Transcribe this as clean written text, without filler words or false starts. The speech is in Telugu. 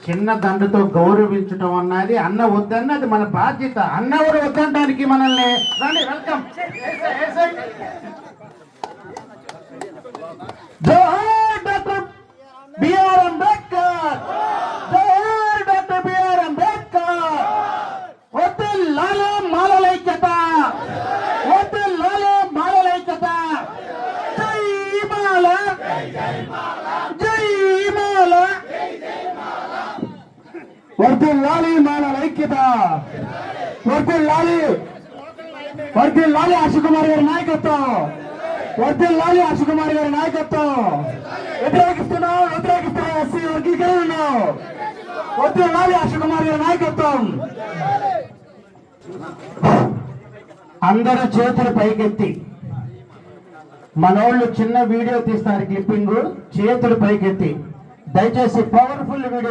చిన్న దండతో గౌరవించడం అన్నది అన్న వద్దన్నది మన బాధ్యత. అన్నవరు వద్దనడానికి మనల్ని రండి, వెల్కమ్. జోహార్ డాక్టర్ బిఆర్ అంబేద్కర్, జోహార్ డాక్టర్ బిఆర్ అంబేద్కర్. వర్ధిల్లాలి మాలలైక్యత, వర్ధిల్లాలి మాలలైక్యత. జై మాల, జై మాల, వర్ధిల్లాలి మాలలైక్యత, వర్ధిల్లాలి, వర్ధిల్లాలి హర్షకుమార్ గారి నాయకత్వం, వర్ధిల్లాలి హర్షకుమార్ గారి నాయకత్వం. వ్యతిరేకిస్తున్నాం ఎస్సీ వర్గీకరణను. వర్ధిల్లాలి హర్షకుమార్ గారి నాయకత్వం. అందరూ చేతులు పైకెత్తి, మనోళ్ళు చిన్న వీడియో తీస్తారు, క్లిప్పింగ్. చేతులు పైకెత్తి దయచేసి పవర్ఫుల్ వీడియో